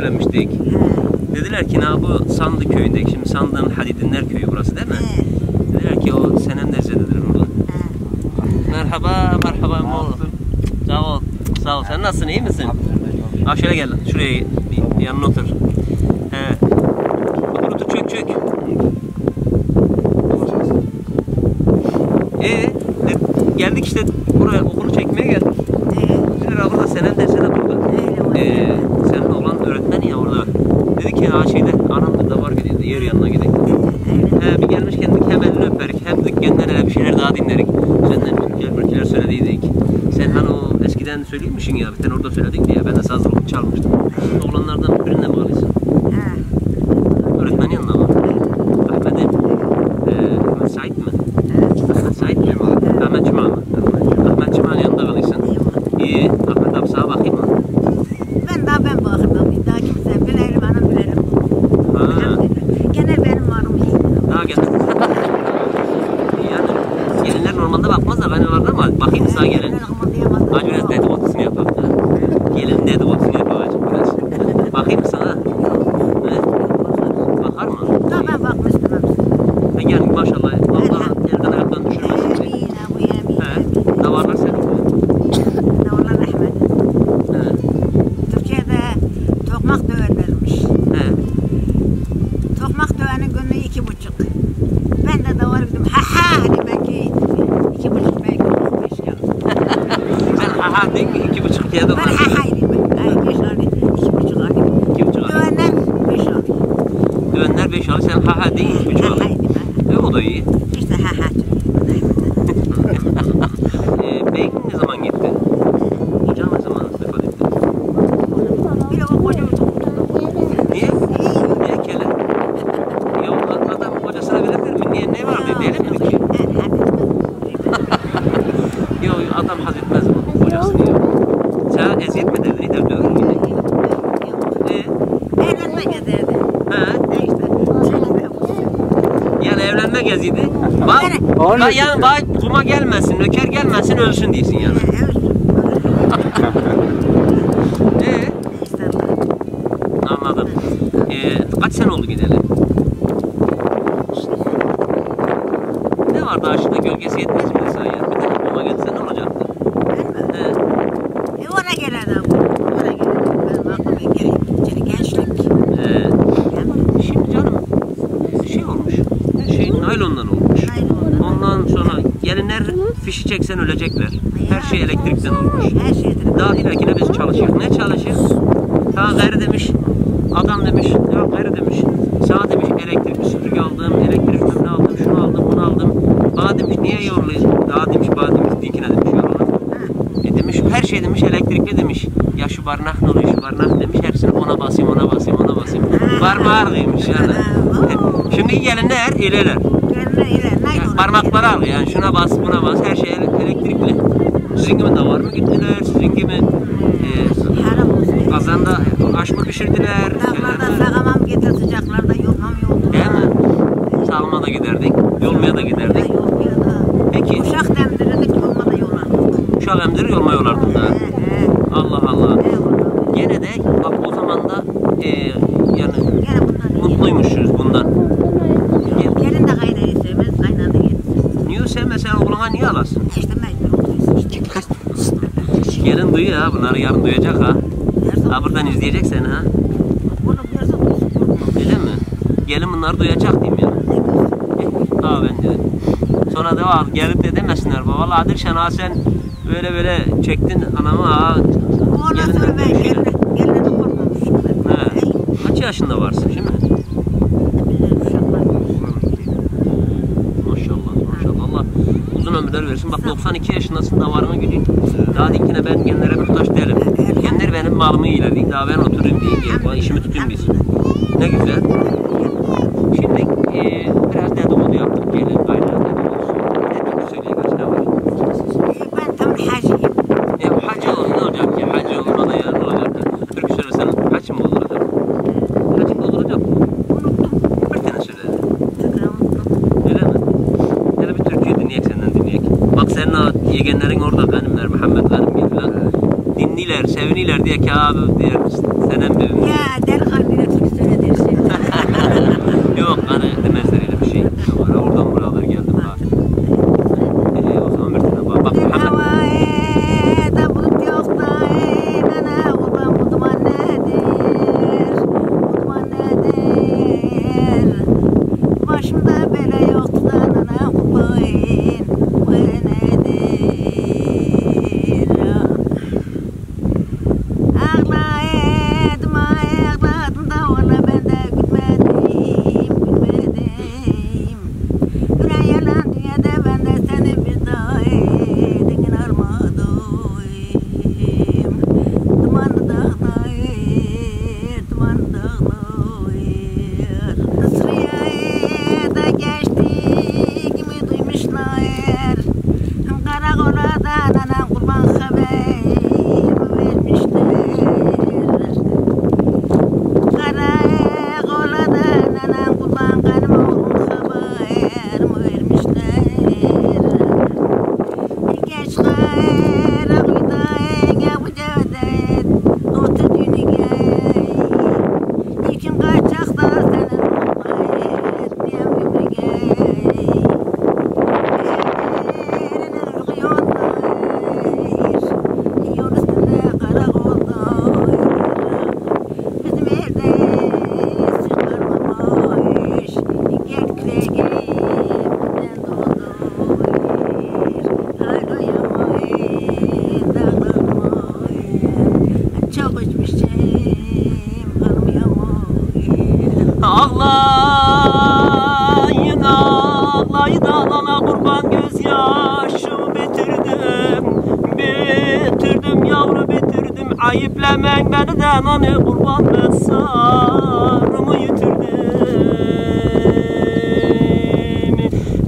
söylemiştik. Dediler ki bu Sandı köyündeki, şimdi Sandı'nın Hadidinler köyü burası değil mi? Dediler ki o Senenderze'dedir burada. Merhaba, merhaba oğlum. Sağ ol, sağ ol. Sen nasılsın, iyi misin? Abi şöyle gel, şuraya yanına otur. Otur, çök. Geldik işte buraya, okulu çekmeye geldik. Dediler abla da Senenderze de burada. Senin oğlan öğretmen ya orada. Dedi ki şeyde anam da var gidiyordu, yer yanına gidelim. Bir gelmişken hemen öperik, hem dükkandan hele bir şeyler daha dinlerik. Senden çok güzel türküler söylediydik. Sen hani o eskiden söyleymişsin ya, bir tane orada söyledik diye, ben de sazlık çalmıştım. Oğlanlardan birine mi alıyorsun? Öğretmenin yanına mı? Ahmet Sait mi? Ahmet Sait mi? Ahmet Cuma mı? Ahmet Cuma'nın yanında kalıyorsun. İyi, Ahmet abi sağa bakayım mı? Ben bakırdım. Daha kimse bilerim, anam bilerim. Gene benim varım. Yani gelinler normalde bakmaz da ben vardı ama bakayım sağa gelin. Hadi biraz dedikodusunu yapalım. Gelin dedikodusunu yapalım biraz. Bakayım sana. Bakar mı? Ben bakmıştım. Gel maşallah. Allah yerden ayaktan düşürmesin. Davarlar senin mi? Davarlar Ahmet. Türkiye'de tokmak döven verilmiş. Tokmak dövenin günü 2,5. Ben de davar dedim. Hani belki 2,5 belki 5 ya. Sen değil mi? 2,5 diye de var. Ben dedim. 5 hani 2,5 hani. 2,5 Dövenler 5 aldı. Dövenler 5 aldı, sen değil 2,5 aldı. O da iyi. İşte Beyin ne zaman gitti? Kocan ne zaman vefat etti? Bir de o koca Niye? Niye kele? Ya adam kocasına verebilir mi? Niye? Ne var diye değil mi ki? Yok adam haz etmez bu kocasını ya. Sen eziyet mi dedin? Ne dövdün mü? Evlenmek eziydi. Yani evlenmek eziydi. Yani kuma gelmesin, nöker gelmesin, ölsün diyorsun yani. Anladım. Kaç sene oldu gidelim? Ne vardı aşağıda, gölgesi yetmez mi sen ya? Bir de kuma gelse ne olacaktı? Oraya geledi. Oraya geledi. Ben bakmaya gençlik. Şimdi canım şey olmuş. Naylondan olmuş. Ondan sonra gelinler fişi çeksen ölecekler. Her şey elektrikten olmuş. Daha ilerikine biz çalışıyoruz. Ne çalışıyoruz? Ta gayrı demiş, adam demiş, ya gayrı demiş, sana demiş elektrikli süpürge aldım, elektrikli ne aldım, şunu aldım, bunu aldım. Bana demiş niye yoruluyorsun? Daha demiş, bana demiş, dinkine demiş yorulur. Demiş, her şey demiş elektrikli demiş. Ya şu barnak ne oluyor, şu barnak demiş, hepsini ona basayım, ona basayım, ona basayım. Parmağı demiş yani. Şimdi gelinler ilerler. Parmakları alıyor yani, şuna bas, buna bas, her şey elektrikli. Sizin gibi de var mı gittiler, sizin gibi kazanda aş mı pişirdiler? Dağlarda sağamam getir, sıcaklarda yolmam yoldu. Değil mi? Sağıma da giderdik, yolmaya da giderdik. Peki. Uşak demdirirdik, yolma da yolardık. Uşak emdirir, yolma yolardık da. Allah Allah. Gene de bak o zaman da yani mutluymuşuz bundan. Gelin de kaynayı sevmez, kaynağı da gelin. Niye sevmez, sen oğluna niye alasın? İşte mecbur oluyorsun işte. Gelin duyuyor ha, bunları yarın duyacak ha. Ha buradan izleyecek seni ha. Bunu biliyorsun, Öyle mi? Gelin bunları duyacak diyeyim ya. Aa ben dedim. Sonra da gelip de demesinler. Valla Adilşen ha sen böyle çektin anamı ha. Ona sonra ben geline de korkmamışım. Kaç yaşında varsın şimdi? Maşallah. Allah uzun ömürler versin. Bak 92 yaşındasın, davarını güdün. Daha dinkine ben genlere muhtaç değilim. Genler benim malımı iyiler. Daha ben oturayım diyeyim. İşimi tutayım biz. Ne güzel. Şimdi biraz dedikodu yaptık. Gelin kaynağı dedikodusu. Ne söyleyeyim, ne var? Ben tam hacıyım. Hacı olur ne olacak ya? Hacı olmadan ya ne olacak ya? Türkü söylesen hacı mı olur acaba? Hacı mı olur acaba? Bir tane söyle. Öyle mi? Hele bir türküyü dinleyek, senden dinleyek. Bak senin o yegenlerin orada, benimler, Muhammed benim gibi lan. Dinliler, seviniler diye ki abi diğer Senem dedim. Ya der kalbine türkü söyle dersin. Yok bana demezler öyle bir şey. Yok, oradan buralar geldim bak. O zaman bir tane bak. Bak Muhammed. Havaya da bulut yok da nana kurban bu duman nedir? Bu duman nedir? Başımda bela yoktu da nana kurban bu nedir? Ağladım ağladım da valla ben de gülmedim gülmedim. Gülen yalan dünyada ben de seni bir daha edin almadım. Dumanlı dağlar, dumanlı dağlar. Sıraya da geçtik mi duymuşlar. Karakola'dan anam kurban haber vermişler. Karakola'dan anam kurban kanım oğlum haber vermişler. Bir geç kara kuyuda bu cevdet orta dünya. İlkin kaçakta senin kurban diyem gübrege. Çok içmişim, Ağlayın ağlayın alana kurban gözyaşımı bitirdim yavru bitirdim. Ayıplemen beni de anne kurban ben sarımı yitirdim.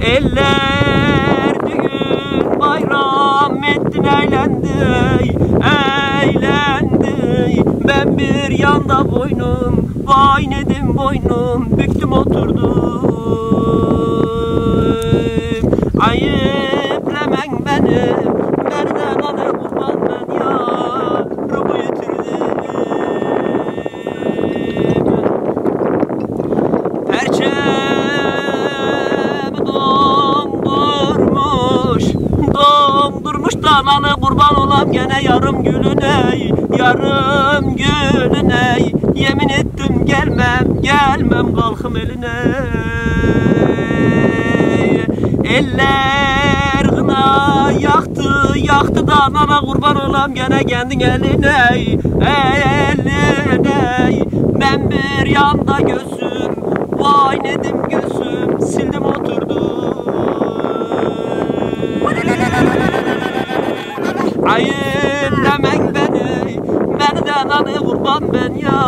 Eller düğün bayram ettin eğlendi. Ben bir yanda boynum, vay nedim boynum, büktüm oturdum. Ayıplemen beni, nereden alır kurban ben yavrumu yitirdim. Perçemi dondurmuş danalı kurban olam gene yarım gülüne. Yarım gülüne yemin ettim gelmem kalkım eline. Eller gına yaktı da nana kurban olam gene kendin eline. Ben bir yanda gözüm, vay nedim gözüm, sildim oturdum. Ayıplemen beni, benden anı kurban ben ya.